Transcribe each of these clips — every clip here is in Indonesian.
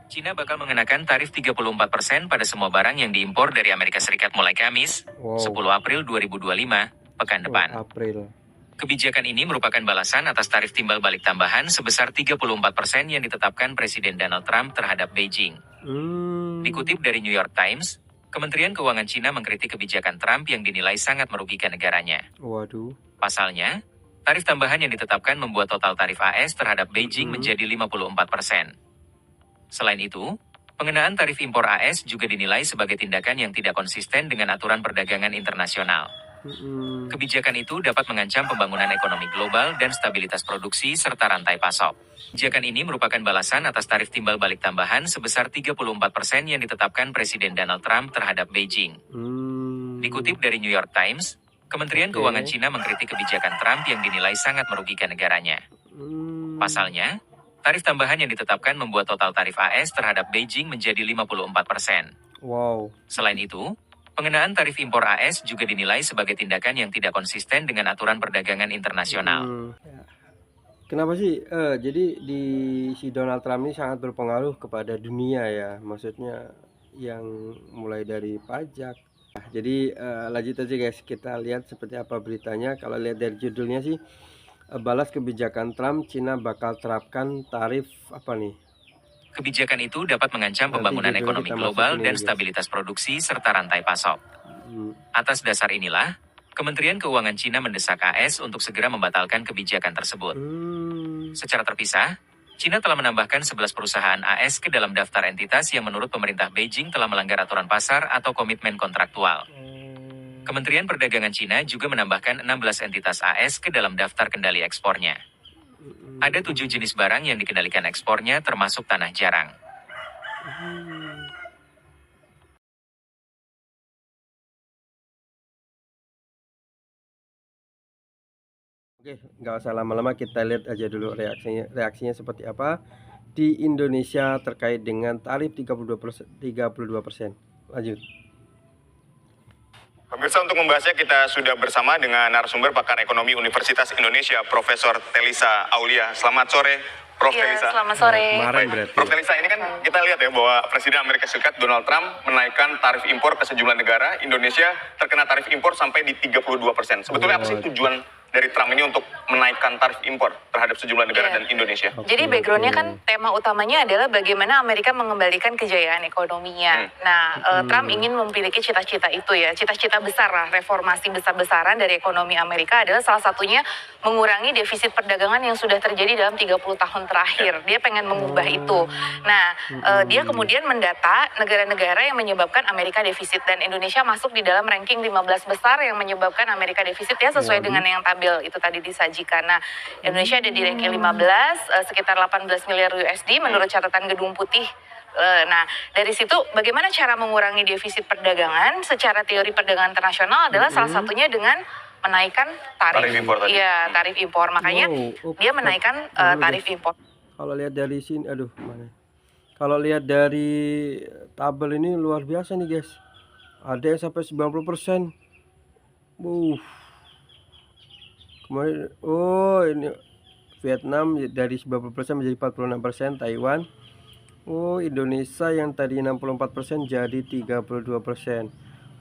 Cina bakal mengenakan tarif 34% pada semua barang yang diimpor dari Amerika Serikat mulai Kamis, 10 April 2025, pekan depan. Kebijakan ini merupakan balasan atas tarif timbal balik tambahan sebesar 34% yang ditetapkan Presiden Donald Trump terhadap Beijing. Dikutip dari New York Times, Kementerian Keuangan Cina mengkritik kebijakan Trump yang dinilai sangat merugikan negaranya. Pasalnya, tarif tambahan yang ditetapkan membuat total tarif AS terhadap Beijing menjadi 54%. Selain itu, pengenaan tarif impor AS juga dinilai sebagai tindakan yang tidak konsisten dengan aturan perdagangan internasional. Kebijakan itu dapat mengancam pembangunan ekonomi global dan stabilitas produksi serta rantai pasok. Kebijakan ini merupakan balasan atas tarif timbal balik tambahan sebesar 34% yang ditetapkan Presiden Donald Trump terhadap Beijing. Dikutip dari New York Times, Kementerian Keuangan Cina mengkritik kebijakan Trump yang dinilai sangat merugikan negaranya. Pasalnya, tarif tambahan yang ditetapkan membuat total tarif AS terhadap Beijing menjadi 54%. Selain itu, pengenaan tarif impor AS juga dinilai sebagai tindakan yang tidak konsisten dengan aturan perdagangan internasional. Kenapa sih? Jadi si Donald Trump ini sangat berpengaruh kepada dunia ya, maksudnya yang mulai dari pajak. Jadi lanjut aja guys, kita lihat seperti apa beritanya. Kalau lihat dari judulnya sih, balas kebijakan Trump, Cina bakal terapkan tarif apa nih? Kebijakan itu dapat mengancam pembangunan ekonomi global dan stabilitas produksi serta rantai pasok. Atas dasar inilah, Kementerian Keuangan Cina mendesak AS untuk segera membatalkan kebijakan tersebut. Secara terpisah, Cina telah menambahkan 11 perusahaan AS ke dalam daftar entitas yang menurut pemerintah Beijing telah melanggar aturan pasar atau komitmen kontraktual. Kementerian Perdagangan Cina juga menambahkan 16 entitas AS ke dalam daftar kendali ekspornya. Ada 7 jenis barang yang dikendalikan ekspornya termasuk tanah jarang. Oke, nggak usah lama-lama, kita lihat aja dulu reaksinya seperti apa di Indonesia terkait dengan tarif 32%. Lanjut. Pemirsa, untuk membahasnya kita sudah bersama dengan narasumber pakar ekonomi Universitas Indonesia, Profesor Telisa Aulia. Selamat sore, Prof. Telisa. Selamat sore. Prof. Telisa, ini kan kita lihat ya bahwa Presiden Amerika Serikat Donald Trump menaikkan tarif impor ke sejumlah negara. Indonesia terkena tarif impor sampai di 32%. Sebetulnya apa sih tujuan dari Trump ini untuk menaikkan tarif impor terhadap sejumlah negara dan Indonesia? Jadi backgroundnya kan tema utamanya adalah bagaimana Amerika mengembalikan kejayaan ekonominya. Trump ingin memiliki cita-cita itu ya, cita-cita besar lah, reformasi besar-besaran dari ekonomi Amerika adalah salah satunya mengurangi defisit perdagangan yang sudah terjadi dalam 30 tahun terakhir. Dia pengen mengubah itu. Nah, dia kemudian mendata negara-negara yang menyebabkan Amerika defisit, dan Indonesia masuk di dalam ranking 15 besar yang menyebabkan Amerika defisit ya, sesuai dengan yang itu tadi disajikan. Nah, Indonesia ada di ranking 15, sekitar 18 miliar USD menurut catatan Gedung Putih. Nah, dari situ bagaimana cara mengurangi defisit perdagangan secara teori perdagangan internasional adalah salah satunya dengan menaikkan tarif impor tadi. Iya, tarif impor. Makanya dia menaikkan tarif impor. Kalau lihat dari sini, kalau lihat dari tabel ini luar biasa nih guys. Ada yang sampai 90%. Kemarin, ini Vietnam dari 90% menjadi 46%, Taiwan. Indonesia yang tadi 64% jadi 32%.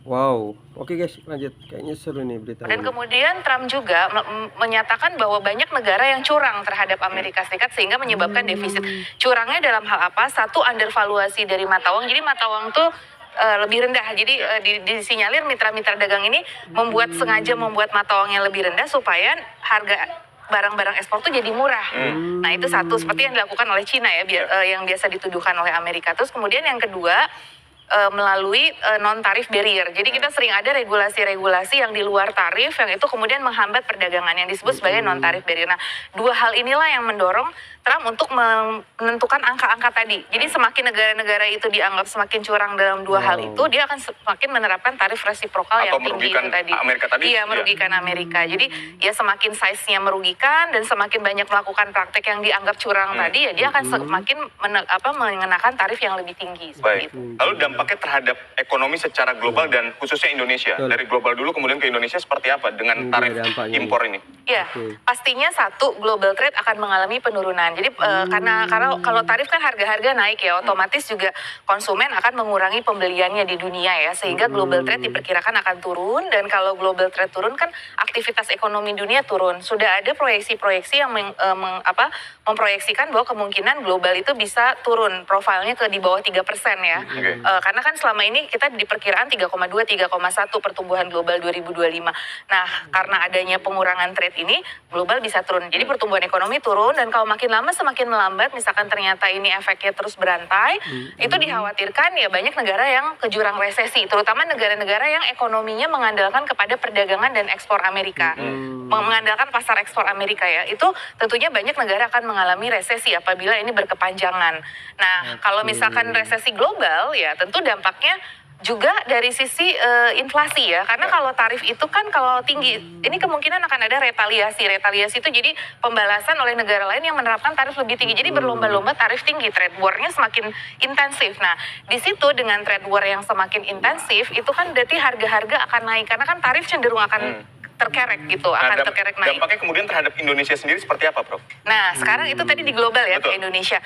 Wow, oke guys, lanjut. Kayaknya seru nih beritanya. Dan kemudian Trump juga menyatakan bahwa banyak negara yang curang terhadap Amerika Serikat sehingga menyebabkan defisit. Curangnya dalam hal apa? Satu, undervaluasi dari mata uang. Jadi mata uang tuh lebih rendah. Jadi disinyalir mitra-mitra dagang ini sengaja membuat mata uang yang lebih rendah supaya harga barang-barang ekspor tuh jadi murah. Nah, itu satu, seperti yang dilakukan oleh Cina ya, yang biasa dituduhkan oleh Amerika. Terus kemudian yang kedua, melalui non-tarif barrier. Jadi kita sering ada regulasi-regulasi yang di luar tarif yang itu kemudian menghambat perdagangan yang disebut sebagai non-tarif barrier. Nah, dua hal inilah yang mendorong Trump untuk menentukan angka-angka tadi. Jadi semakin negara-negara itu dianggap semakin curang dalam dua hal itu, dia akan semakin menerapkan tarif resiprokal yang tinggi itu tadi. Amerika tadi. Iya, merugikan Amerika. Jadi ya semakin size-nya merugikan dan semakin banyak melakukan praktek yang dianggap curang tadi, ya dia akan semakin mengenakan tarif yang lebih tinggi. Baik. Lalu dampaknya terhadap ekonomi secara global dan khususnya Indonesia. Betul. Dari global dulu kemudian ke Indonesia seperti apa dengan tarif dampaknya impor ini? Ya, Oke. pastinya satu global trade akan mengalami penurunan. Jadi karena kalau tarif kan harga-harga naik ya, otomatis juga konsumen akan mengurangi pembeliannya di dunia ya, sehingga global trade diperkirakan akan turun. Dan kalau global trade turun kan aktivitas ekonomi dunia turun. Sudah ada proyeksi-proyeksi yang memproyeksikan bahwa kemungkinan global itu bisa turun profilnya ke di bawah 3% ya. Karena kan selama ini kita diperkiraan 3,2-3,1 pertumbuhan global 2025. Nah, karena adanya pengurangan trade ini, global bisa turun. Jadi pertumbuhan ekonomi turun, dan kalau makin lama semakin melambat, misalkan ternyata ini efeknya terus berantai, itu dikhawatirkan ya banyak negara yang ke jurang resesi, terutama negara-negara yang ekonominya mengandalkan kepada perdagangan dan ekspor Amerika. Mengandalkan pasar ekspor Amerika ya, itu tentunya banyak negara akan mengalami resesi apabila ini berkepanjangan. Nah, kalau misalkan resesi global ya tentu dampaknya juga dari sisi inflasi ya, karena kalau tarif itu kan kalau tinggi, ini kemungkinan akan ada retaliasi. Retaliasi itu jadi pembalasan oleh negara lain yang menerapkan tarif lebih tinggi. Jadi berlomba-lomba tarif tinggi, trade war-nya semakin intensif. Nah, di situ dengan trade war yang semakin intensif, itu kan berarti harga-harga akan naik, karena kan tarif cenderung akan terkerek gitu, akan terkerek naik. Dampaknya kemudian terhadap Indonesia sendiri seperti apa, Prof? Nah, sekarang itu tadi di global ya, ke Indonesia.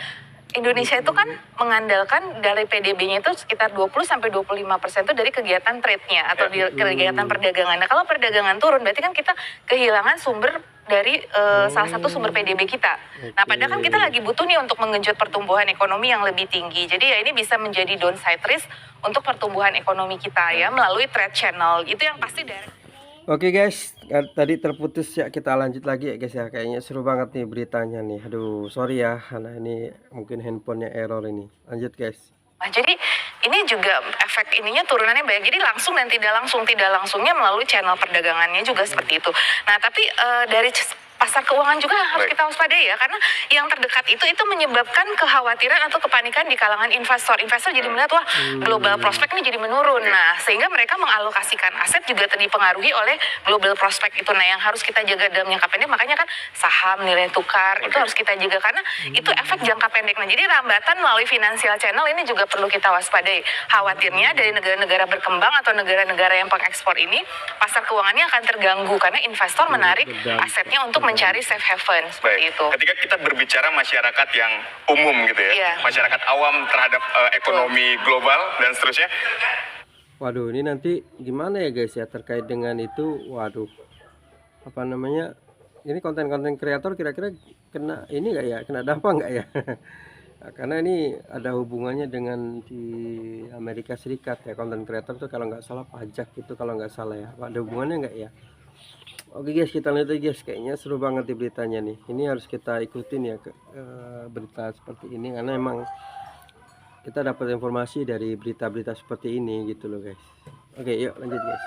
Indonesia itu kan mengandalkan dari PDB-nya itu sekitar 20-25% itu dari kegiatan trade-nya atau kegiatan perdagangan. Nah, kalau perdagangan turun berarti kan kita kehilangan sumber dari salah satu sumber PDB kita. Nah, padahal kan kita lagi butuh nih untuk menggenjot pertumbuhan ekonomi yang lebih tinggi. Jadi ya ini bisa menjadi downside risk untuk pertumbuhan ekonomi kita ya melalui trade channel. Itu yang pasti dari. Oke guys, tadi terputus ya, kita lanjut lagi ya guys ya. Kayaknya seru banget nih beritanya nih. Aduh, sorry ya, karena ini mungkin handphonenya error ini. Lanjut guys. Nah, jadi ini juga efek ininya turunannya banyak. Jadi langsung dan tidak langsungnya melalui channel perdagangannya juga seperti itu. Nah, tapi dari pasar keuangan juga harus kita waspadai ya, karena yang terdekat itu menyebabkan kekhawatiran atau kepanikan di kalangan investor. Investor jadi melihat wah global prospect ini jadi menurun. Nah, sehingga mereka mengalokasikan aset juga dipengaruhi oleh global prospect itu. Nah, yang harus kita jaga dalam jangka pendek, makanya kan saham, nilai tukar itu harus kita jaga karena itu efek jangka pendek. Nah, jadi rambatan melalui financial channel ini juga perlu kita waspadai. Khawatirnya dari negara-negara berkembang atau negara-negara yang pengekspor ini pasar keuangannya akan terganggu karena investor menarik asetnya untuk mencari safe haven seperti itu. Ketika kita berbicara masyarakat yang umum gitu ya, masyarakat awam terhadap ekonomi global dan seterusnya. Waduh, ini nanti gimana ya guys ya terkait dengan itu? Waduh, apa namanya? Ini konten-konten kreator kira-kira kena ini nggak ya? Kena dampak nggak ya? Karena ini ada hubungannya dengan di Amerika Serikat ya, konten kreator tuh kalau nggak salah pajak itu kalau nggak salah ya. Ada hubungannya nggak ya? Oke guys, kita lihat aja guys, kayaknya seru banget di beritanya nih. Ini harus kita ikutin ya berita seperti ini karena emang kita dapat informasi dari berita-berita seperti ini gitu loh guys. Oke, yuk lanjut guys.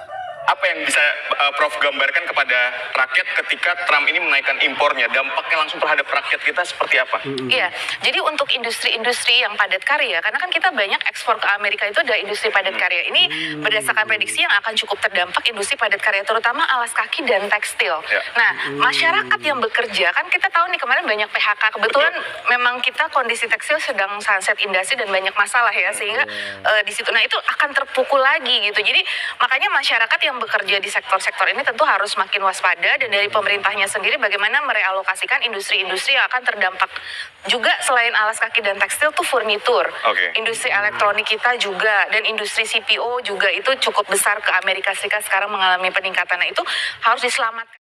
Apa yang bisa Prof gambarkan kepada rakyat ketika Trump ini menaikkan impornya? Dampaknya langsung terhadap rakyat kita seperti apa? Iya, jadi untuk industri-industri yang padat karya, karena kan kita banyak ekspor ke Amerika itu ada industri padat karya. Ini berdasarkan prediksi yang akan cukup terdampak industri padat karya, terutama alas kaki dan tekstil. Nah, masyarakat yang bekerja, kan kita tahu nih kemarin banyak PHK. Kebetulan memang kita kondisi tekstil sedang sunset industri dan banyak masalah ya, sehingga di situ, nah itu akan terpukul lagi gitu. Jadi makanya masyarakat yang bekerja di sektor-sektor ini tentu harus makin waspada, dan dari pemerintahnya sendiri bagaimana merealokasikan industri-industri yang akan terdampak. Juga selain alas kaki dan tekstil tuh furnitur, industri elektronik kita juga, dan industri CPO juga itu cukup besar ke Amerika Serikat sekarang mengalami peningkatan. Nah itu harus diselamatkan.